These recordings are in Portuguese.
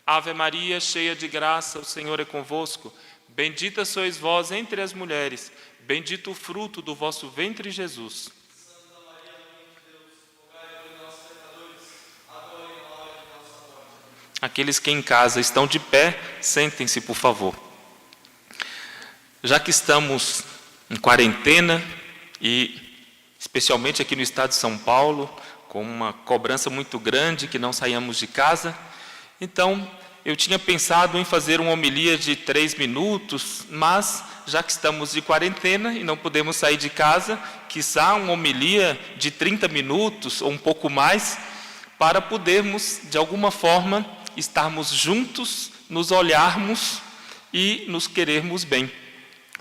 Ave Maria, cheia de graça, o Senhor é convosco. Bendita sois vós entre as mulheres, bendito o fruto do vosso ventre, Jesus. Aqueles que em casa estão de pé, sentem-se, por favor. Já que estamos em quarentena e especialmente aqui no estado de São Paulo, com uma cobrança muito grande que não saíamos de casa, então eu tinha pensado em fazer uma homilia de 3 minutos, mas já que estamos de quarentena e não podemos sair de casa, quiçá uma homilia de 30 minutos ou um pouco mais, para podermos, de alguma forma, estarmos juntos, nos olharmos e nos querermos bem.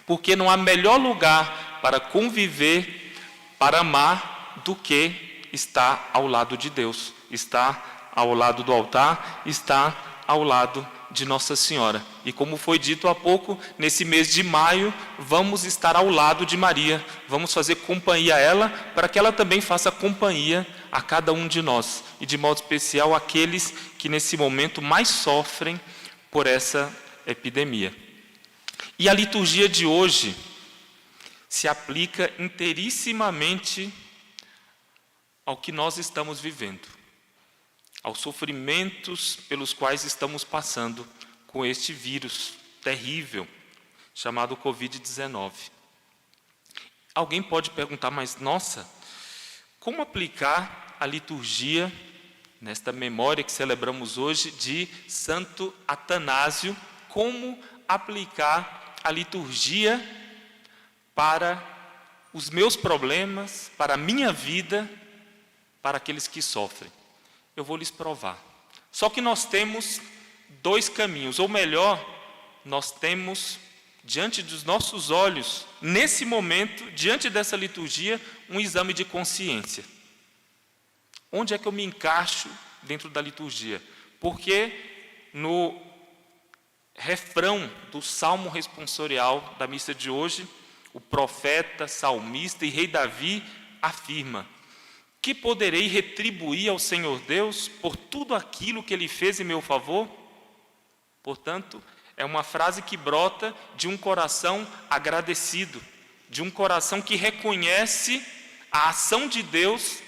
Porque não há melhor lugar para conviver, para amar, do que estar ao lado de Deus, estar ao lado do altar, estar ao lado de Nossa Senhora. E como foi dito há pouco, nesse mês de maio, vamos estar ao lado de Maria, vamos fazer companhia a ela, para que ela também faça companhia a cada um de nós, e de modo especial aqueles que nesse momento mais sofrem por essa epidemia. E a liturgia de hoje se aplica inteirissimamente ao que nós estamos vivendo, aos sofrimentos pelos quais estamos passando com este vírus terrível chamado Covid-19. Alguém pode perguntar, mas nossa, como aplicar a liturgia nesta memória que celebramos hoje de Santo Atanásio? Como aplicar a liturgia para os meus problemas, para a minha vida, para aqueles que sofrem? Eu vou lhes provar. Só que nós temos 2 caminhos, ou melhor, nós temos diante dos nossos olhos, nesse momento, diante dessa liturgia, um exame de consciência. Onde é que eu me encaixo dentro da liturgia? Porque no refrão do Salmo responsorial da missa de hoje, o profeta, salmista e rei Davi afirma: que poderei retribuir ao Senhor Deus por tudo aquilo que Ele fez em meu favor? Portanto, é uma frase que brota de um coração agradecido, de um coração que reconhece a ação de Deus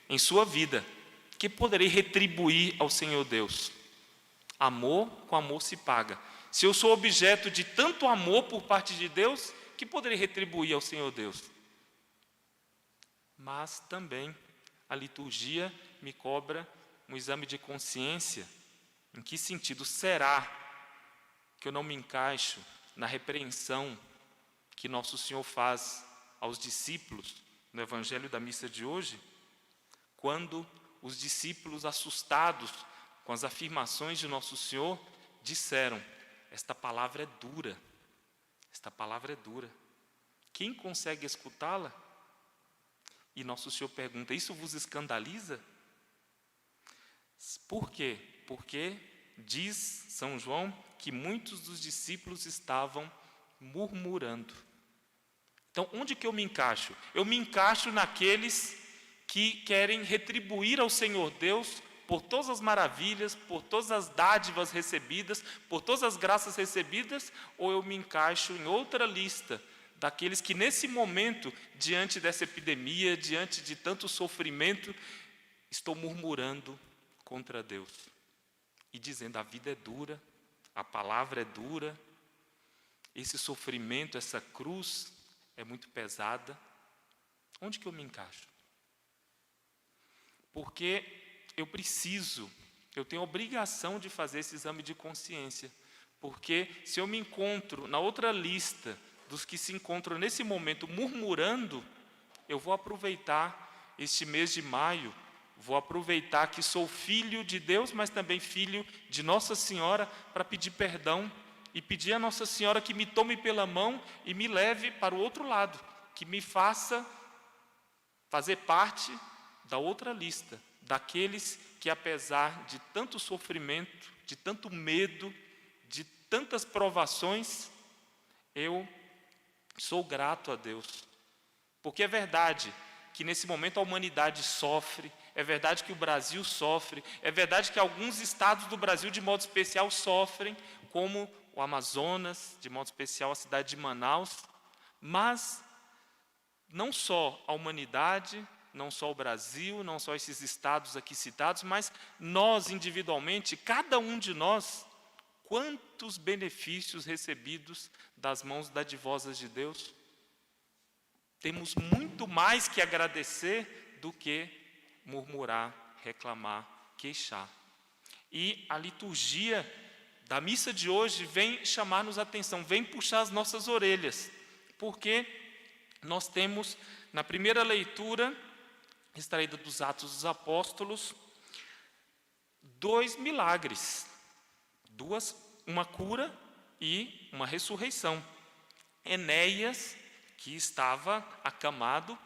em sua vida. Que poderei retribuir ao Senhor Deus? Amor com amor se paga. Se eu sou objeto de tanto amor por parte de Deus, que poderei retribuir ao Senhor Deus? Mas também a liturgia me cobra um exame de consciência. Em que sentido? Será que eu não me encaixo na repreensão que Nosso Senhor faz aos discípulos no Evangelho da missa de hoje? Quando os discípulos, assustados com as afirmações de Nosso Senhor, disseram: esta palavra é dura, esta palavra é dura. Quem consegue escutá-la? E Nosso Senhor pergunta: isso vos escandaliza? Por quê? Porque diz São João que muitos dos discípulos estavam murmurando. Então, onde que eu me encaixo? Eu me encaixo naqueles que querem retribuir ao Senhor Deus por todas as maravilhas, por todas as dádivas recebidas, por todas as graças recebidas, ou eu me encaixo em outra lista, daqueles que nesse momento, diante dessa epidemia, diante de tanto sofrimento, estou murmurando contra Deus e dizendo: a vida é dura, a palavra é dura, esse sofrimento, essa cruz é muito pesada. Onde que eu me encaixo? Porque eu tenho obrigação de fazer esse exame de consciência, porque se eu me encontro na outra lista dos que se encontram nesse momento murmurando, eu vou aproveitar este mês de maio, vou aproveitar que sou filho de Deus, mas também filho de Nossa Senhora, para pedir perdão e pedir a Nossa Senhora que me tome pela mão e me leve para o outro lado, que me faça fazer parte da outra lista, daqueles que, apesar de tanto sofrimento, de tanto medo, de tantas provações, eu sou grato a Deus. Porque é verdade que nesse momento a humanidade sofre, é verdade que o Brasil sofre, é verdade que alguns estados do Brasil, de modo especial, sofrem, como o Amazonas, de modo especial a cidade de Manaus, mas não só a humanidade, não só o Brasil, não só esses estados aqui citados, mas nós individualmente, cada um de nós, quantos benefícios recebidos das mãos dadivosas de Deus? Temos muito mais que agradecer do que murmurar, reclamar, queixar. E a liturgia da missa de hoje vem chamar-nos a atenção, vem puxar as nossas orelhas, porque nós temos, na primeira leitura, extraída dos Atos dos Apóstolos, 2 milagres, uma cura e uma ressurreição. Enéas, que estava acamado,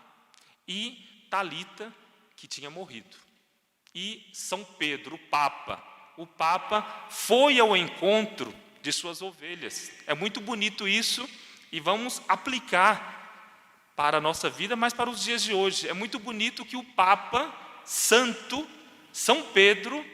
e Talita, que tinha morrido. E São Pedro, o Papa foi ao encontro de suas ovelhas. É muito bonito isso, e vamos aplicar para a nossa vida, mas para os dias de hoje. É muito bonito que o Papa Santo, São Pedro,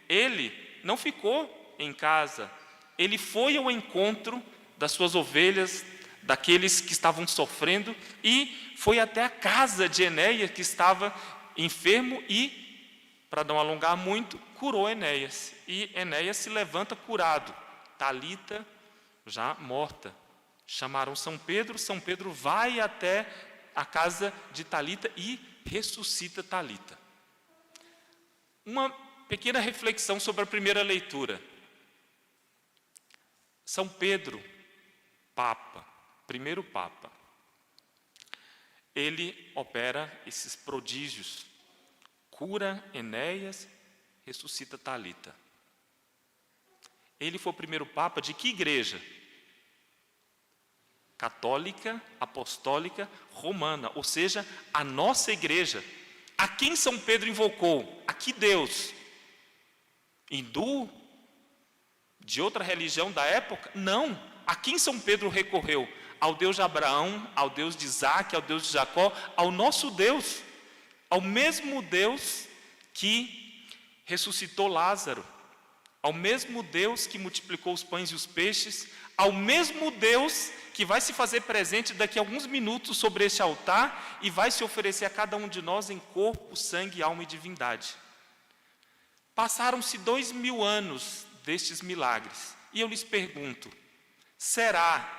ele não ficou em casa, ele foi ao encontro das suas ovelhas, daqueles que estavam sofrendo, e foi até a casa de Enéas, que estava enfermo, e, para não alongar muito, curou Enéas. E Enéas se levanta curado, Talita já morta. Chamaram São Pedro vai até a casa de Talita e ressuscita Talita. Uma pequena reflexão sobre a primeira leitura. São Pedro, Papa, primeiro Papa, ele opera esses prodígios, cura Enéas, ressuscita Talita. Ele foi o primeiro Papa de que igreja? Católica, apostólica, romana, ou seja, a nossa igreja. A quem São Pedro invocou? A que Deus? Hindu? De outra religião da época? Não. A quem São Pedro recorreu? Ao Deus de Abraão, ao Deus de Isaac, ao Deus de Jacó, ao nosso Deus, ao mesmo Deus que ressuscitou Lázaro, ao mesmo Deus que multiplicou os pães e os peixes, ao mesmo Deus que vai se fazer presente daqui a alguns minutos sobre este altar e vai se oferecer a cada um de nós em corpo, sangue, alma e divindade. Passaram-se 2000 anos destes milagres, e eu lhes pergunto, será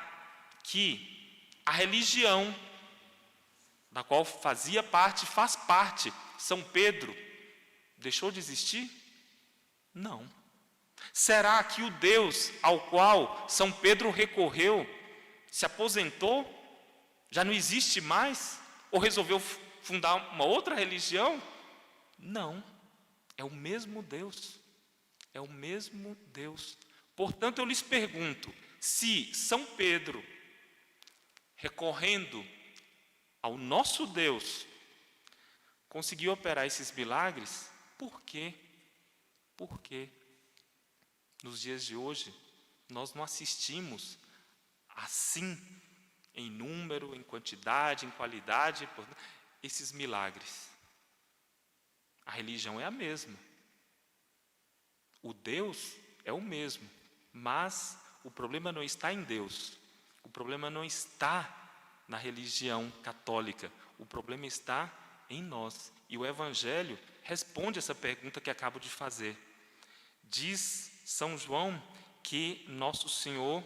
que a religião da qual fazia parte, faz parte, São Pedro, deixou de existir? Não. Será que o Deus ao qual São Pedro recorreu se aposentou? Já não existe mais? Ou resolveu fundar uma outra religião? Não. É o mesmo Deus. É o mesmo Deus. Portanto, eu lhes pergunto, se São Pedro, recorrendo ao nosso Deus, conseguiu operar esses milagres, por quê? Por quê? Nos dias de hoje, nós não assistimos assim, em número, em quantidade, em qualidade, esses milagres. A religião é a mesma. O Deus é o mesmo, mas o problema não está em Deus. O problema não está na religião católica. O problema está em nós. E o Evangelho responde essa pergunta que acabo de fazer. Diz São João que Nosso Senhor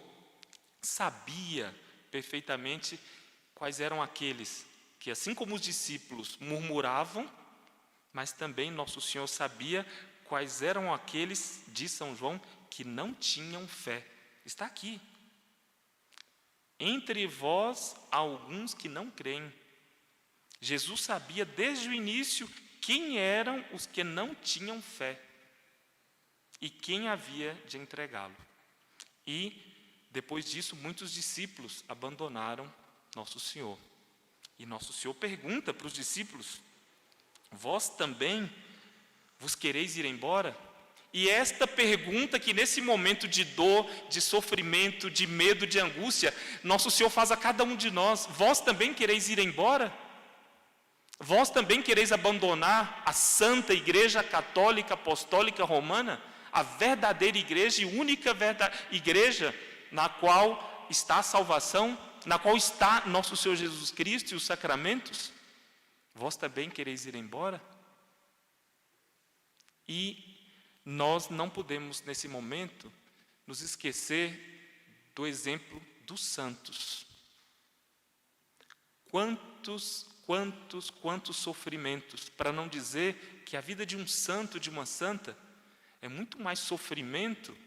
sabia perfeitamente quais eram aqueles que, assim como os discípulos, murmuravam, mas também Nosso Senhor sabia quais eram aqueles, diz São João, que não tinham fé. Está aqui. Entre vós há alguns que não creem. Jesus sabia desde o início quem eram os que não tinham fé e quem havia de entregá-lo. E, depois disso, muitos discípulos abandonaram Nosso Senhor. E Nosso Senhor pergunta para os discípulos, vós também vos quereis ir embora? E esta pergunta que nesse momento de dor, de sofrimento, de medo, de angústia, Nosso Senhor faz a cada um de nós, vós também quereis ir embora? Vós também quereis abandonar a Santa Igreja Católica Apostólica Romana, a verdadeira igreja e única igreja na qual está a salvação, na qual está nosso Senhor Jesus Cristo e os sacramentos? Vós também quereis ir embora? E nós não podemos, nesse momento, nos esquecer do exemplo dos santos. Quantos sofrimentos, para não dizer que a vida de um santo, de uma santa, é muito mais sofrimento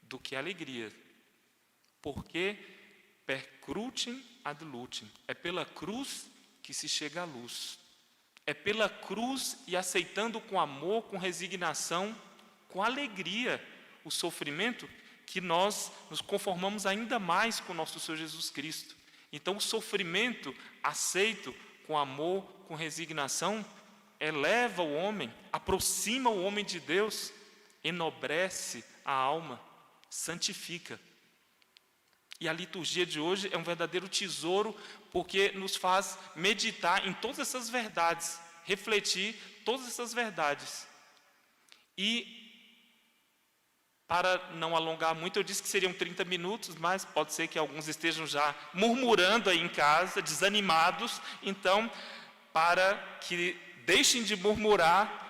do que alegria. Porque per crucem ad lutem, é pela cruz que se chega à luz. É pela cruz e aceitando com amor, com resignação, com alegria o sofrimento, que nós nos conformamos ainda mais com nosso Senhor Jesus Cristo. Então o sofrimento aceito com amor, com resignação, eleva o homem, aproxima o homem de Deus, enobrece a alma, santifica. E a liturgia de hoje é um verdadeiro tesouro, porque nos faz meditar em todas essas verdades, refletir todas essas verdades. E, para não alongar muito, eu disse que seriam 30 minutos, mas pode ser que alguns estejam já murmurando aí em casa, desanimados. Então, para que deixem de murmurar,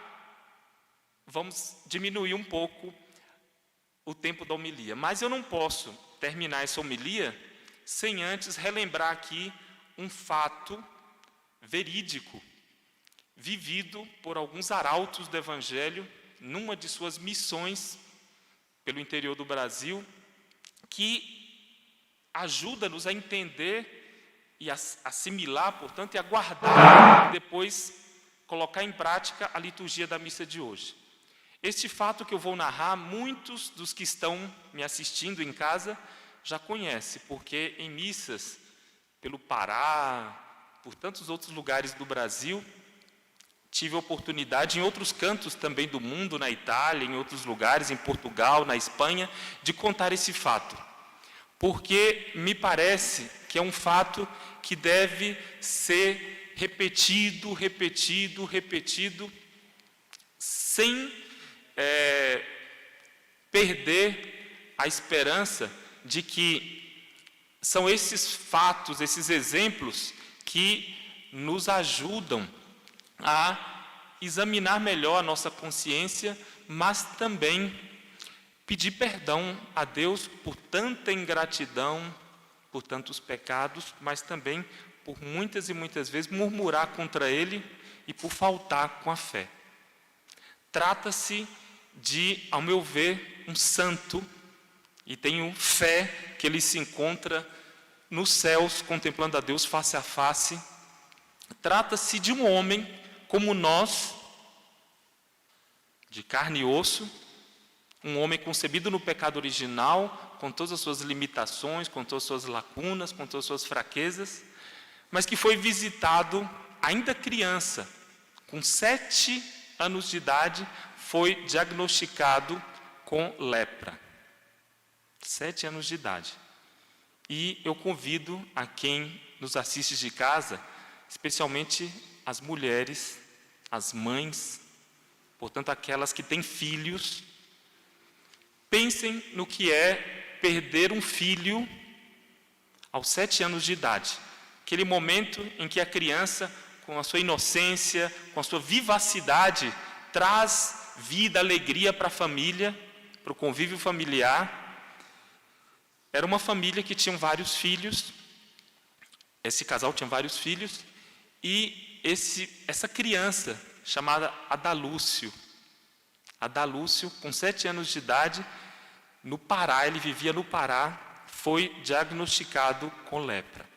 vamos diminuir um pouco o tempo da homilia. Mas eu não posso terminar essa homilia sem antes relembrar aqui um fato verídico, vivido por alguns arautos do Evangelho, numa de suas missões pelo interior do Brasil, que ajuda-nos a entender e a assimilar, portanto, e a guardar, e depois colocar em prática a liturgia da missa de hoje. Este fato que eu vou narrar, muitos dos que estão me assistindo em casa já conhecem, porque em missas pelo Pará, por tantos outros lugares do Brasil, tive a oportunidade, em outros cantos também do mundo, na Itália, em outros lugares, em Portugal, na Espanha, de contar esse fato. Porque me parece que é um fato que deve ser repetido, sem perder a esperança de que são esses fatos, esses exemplos que nos ajudam a examinar melhor a nossa consciência, mas também pedir perdão a Deus por tanta ingratidão, por tantos pecados, mas também por muitas e muitas vezes murmurar contra Ele e por faltar com a fé. Trata-se de, ao meu ver, um santo, e tenho fé que ele se encontra nos céus, contemplando a Deus face a face. Trata-se de um homem como nós, de carne e osso, um homem concebido no pecado original, com todas as suas limitações, com todas as suas lacunas, com todas as suas fraquezas, mas que foi visitado ainda criança, com 7 anos de idade, foi diagnosticado com lepra. 7 anos de idade. E eu convido a quem nos assiste de casa, especialmente as mulheres, as mães, portanto aquelas que têm filhos, pensem no que é perder um filho aos 7 anos de idade. Aquele momento em que a criança, com a sua inocência, com a sua vivacidade, traz vida, alegria para a família, para o convívio familiar. Era uma família que tinha vários filhos, esse casal tinha vários filhos, e essa criança, chamada Adalúcio, com 7 anos de idade, no Pará, ele vivia no Pará, foi diagnosticado com lepra.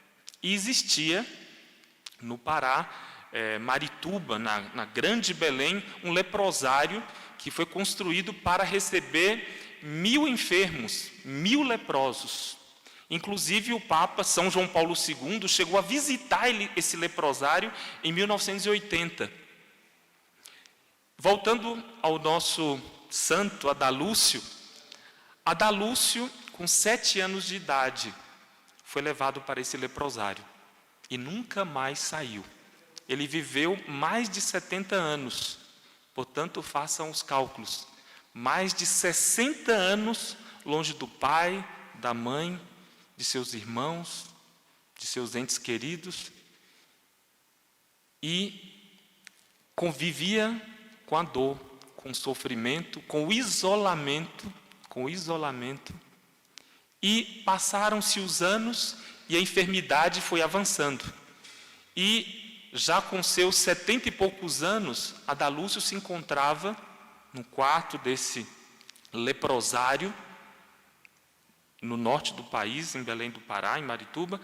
E existia no Pará, Marituba, na Grande Belém, um leprosário que foi construído para receber 1000 enfermos, 1000 leprosos. Inclusive o Papa São João Paulo II chegou a visitar esse leprosário em 1980. Voltando ao nosso santo Adalúcio, com 7 anos de idade, foi levado para esse leprosário e nunca mais saiu. ele viveu mais de 70 anos. Portanto, façam os cálculos. Mais de 60 anos longe do pai, da mãe, de seus irmãos, de seus entes queridos. E convivia com a dor, com o sofrimento, com o isolamento. E passaram-se os anos e a enfermidade foi avançando. E já com seus 70 e poucos anos, Adalúcio se encontrava no quarto desse leprosário, no norte do país, em Belém do Pará, em Marituba,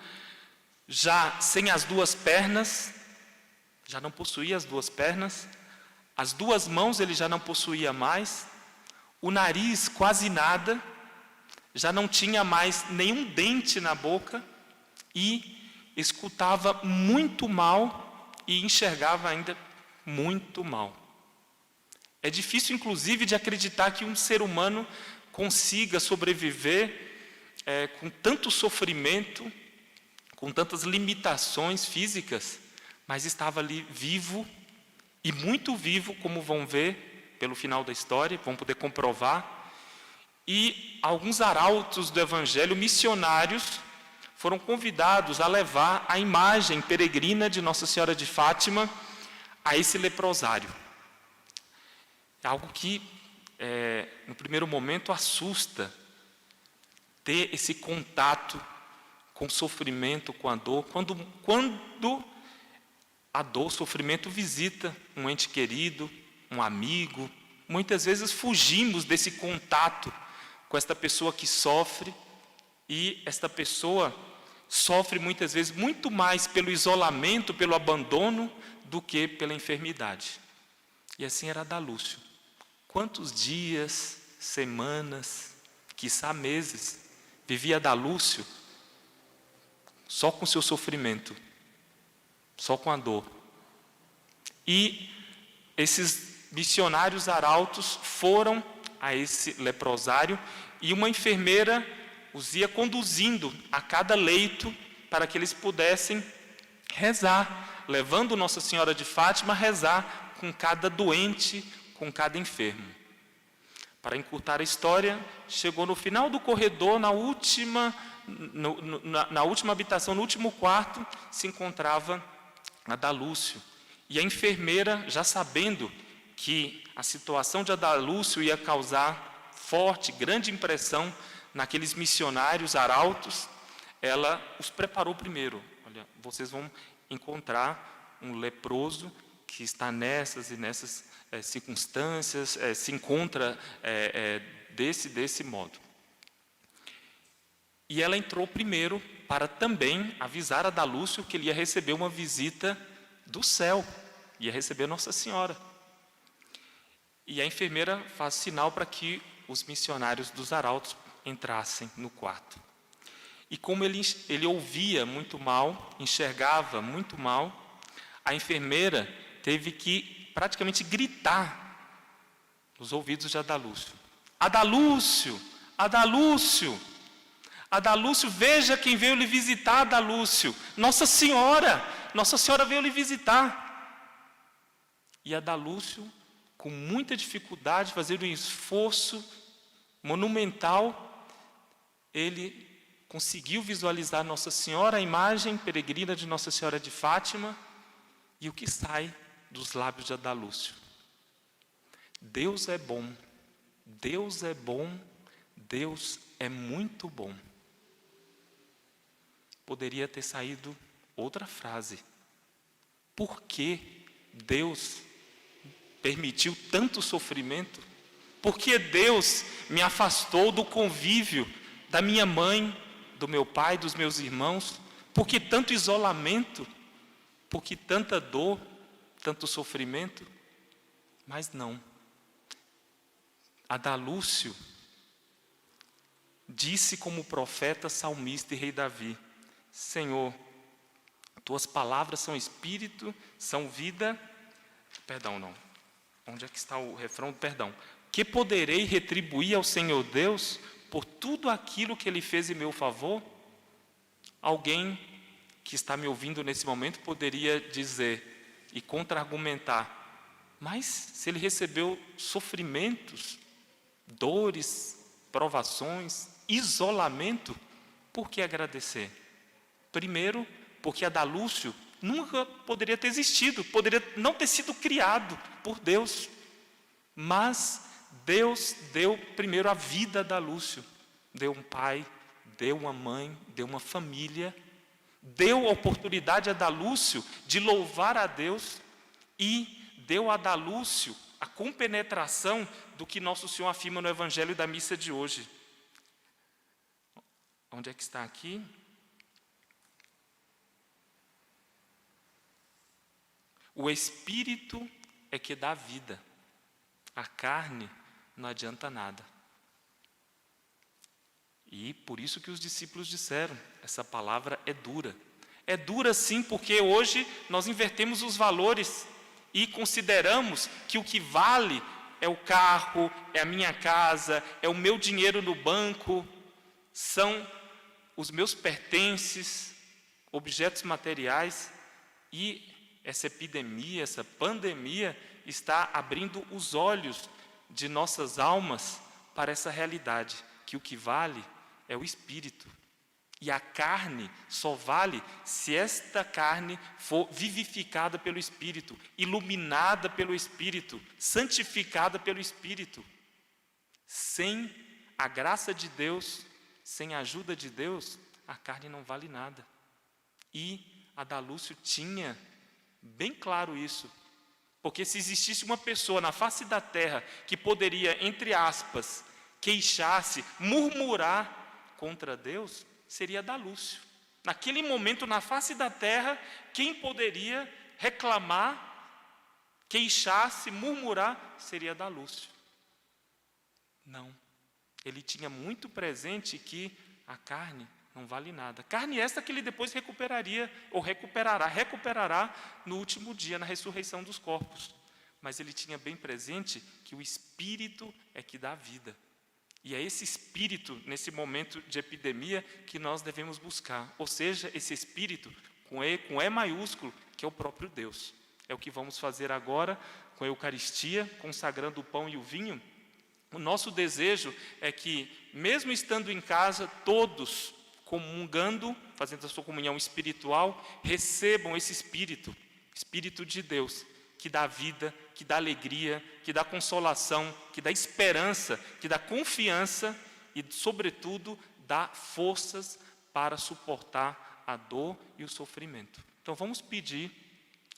já sem as duas pernas, já não possuía as duas pernas, as duas mãos ele já não possuía mais, o nariz quase nada, já não tinha mais nenhum dente na boca e escutava muito mal e enxergava ainda muito mal. É difícil, inclusive, de acreditar que um ser humano consiga sobreviver com tanto sofrimento, com tantas limitações físicas, mas estava ali vivo, e muito vivo, como vão ver pelo final da história, vão poder comprovar. E alguns arautos do Evangelho, missionários, foram convidados a levar a imagem peregrina de Nossa Senhora de Fátima a esse leprosário. É algo que, no primeiro momento, assusta, ter esse contato com o sofrimento, com a dor. Quando a dor, o sofrimento visita um ente querido, um amigo, muitas vezes fugimos desse contato com esta pessoa que sofre, e esta pessoa sofre muitas vezes muito mais pelo isolamento, pelo abandono, do que pela enfermidade. E assim era Adalúcio. Quantos dias, semanas, quiçá meses, vivia Adalúcio só com seu sofrimento, só com a dor. E esses missionários arautos foram a esse leprosário e uma enfermeira os ia conduzindo a cada leito para que eles pudessem rezar, levando Nossa Senhora de Fátima a rezar com cada doente, com cada enfermo. Para encurtar a história, chegou no final do corredor, na última habitação, no último quarto, se encontrava Adalúcio. E a enfermeira, já sabendo que a situação de Adalúcio ia causar forte, grande impressão naqueles missionários arautos, ela os preparou primeiro. Olha, vocês vão encontrar um leproso que está nessas e nessas circunstâncias, se encontra desse modo. E ela entrou primeiro para também avisar a Adalúcio que ele ia receber uma visita do céu, ia receber Nossa Senhora. E a enfermeira faz sinal para que os missionários dos arautos entrassem no quarto. E como ele ouvia muito mal, enxergava muito mal, a enfermeira teve que praticamente gritar nos ouvidos de Adalúcio: Adalúcio, Adalúcio, Adalúcio, veja quem veio lhe visitar, Adalúcio, Nossa Senhora veio lhe visitar. E Adalúcio, com muita dificuldade, fazendo um esforço monumental, ele conseguiu visualizar Nossa Senhora, a imagem peregrina de Nossa Senhora de Fátima, e o que sai dos lábios de Adalúcio: Deus é bom, Deus é bom, Deus é muito bom. Poderia ter saído outra frase: por que Deus permitiu tanto sofrimento? Por que Deus me afastou do convívio da minha mãe, do meu pai, dos meus irmãos? Por que tanto isolamento? Por que tanta dor, tanto sofrimento? Mas não. Adalúcio disse como profeta, salmista e rei Davi: Senhor, tuas palavras são espírito, são vida. Perdão, não. Onde é que está o refrão? Perdão. Que poderei retribuir ao Senhor Deus por tudo aquilo que Ele fez em meu favor? Alguém que está me ouvindo nesse momento poderia dizer: e contra-argumentar. Mas se ele recebeu sofrimentos, dores, provações, isolamento, por que agradecer? Primeiro, porque Adalúcio nunca poderia ter existido, poderia não ter sido criado por Deus. Mas Deus deu primeiro a vida a Adalúcio. Deu um pai, deu uma mãe, deu uma família, deu a oportunidade a Adalúcio de louvar a Deus e deu a Adalúcio a compenetração do que Nosso Senhor afirma no Evangelho da missa de hoje. Onde é que está aqui? O Espírito é que dá vida. A carne não adianta nada. E por isso que os discípulos disseram, essa palavra é dura. É dura sim, porque hoje nós invertemos os valores e consideramos que o que vale é o carro, é a minha casa, é o meu dinheiro no banco, são os meus pertences, objetos materiais. E essa epidemia, essa pandemia está abrindo os olhos de nossas almas para essa realidade, que o que vale é o Espírito. E a carne só vale se esta carne for vivificada pelo Espírito, iluminada pelo Espírito, santificada pelo Espírito. Sem a graça de Deus, sem a ajuda de Deus, a carne não vale nada. E Adalúcio tinha bem claro isso, porque se existisse uma pessoa na face da terra que poderia, entre aspas, queixar-se, murmurar contra Deus, seria Adalúcio. Naquele momento, na face da terra, quem poderia reclamar, queixar-se, murmurar, seria Adalúcio. Não. Ele tinha muito presente que a carne não vale nada. Carne esta que ele depois recuperaria, ou recuperará no último dia, na ressurreição dos corpos. Mas ele tinha bem presente que o Espírito é que dá vida. E é esse Espírito, nesse momento de epidemia, que nós devemos buscar. Ou seja, esse Espírito, com E maiúsculo, que é o próprio Deus. É o que vamos fazer agora com a Eucaristia, consagrando o pão e o vinho. O nosso desejo é que, mesmo estando em casa, todos, comungando, fazendo a sua comunhão espiritual, recebam esse Espírito, Espírito de Deus, que dá vida, que dá alegria, que dá consolação, que dá esperança, que dá confiança e, sobretudo, dá forças para suportar a dor e o sofrimento. Então vamos pedir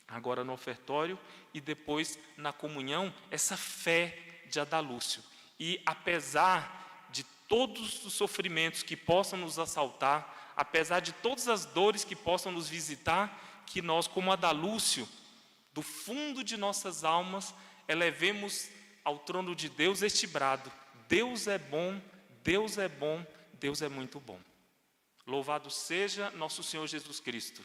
agora no ofertório e depois na comunhão essa fé de Adalúcio. E apesar de todos os sofrimentos que possam nos assaltar, apesar de todas as dores que possam nos visitar, que nós, como Adalúcio, do fundo de nossas almas, elevemos ao trono de Deus este brado: Deus é bom, Deus é bom, Deus é muito bom. Louvado seja nosso Senhor Jesus Cristo.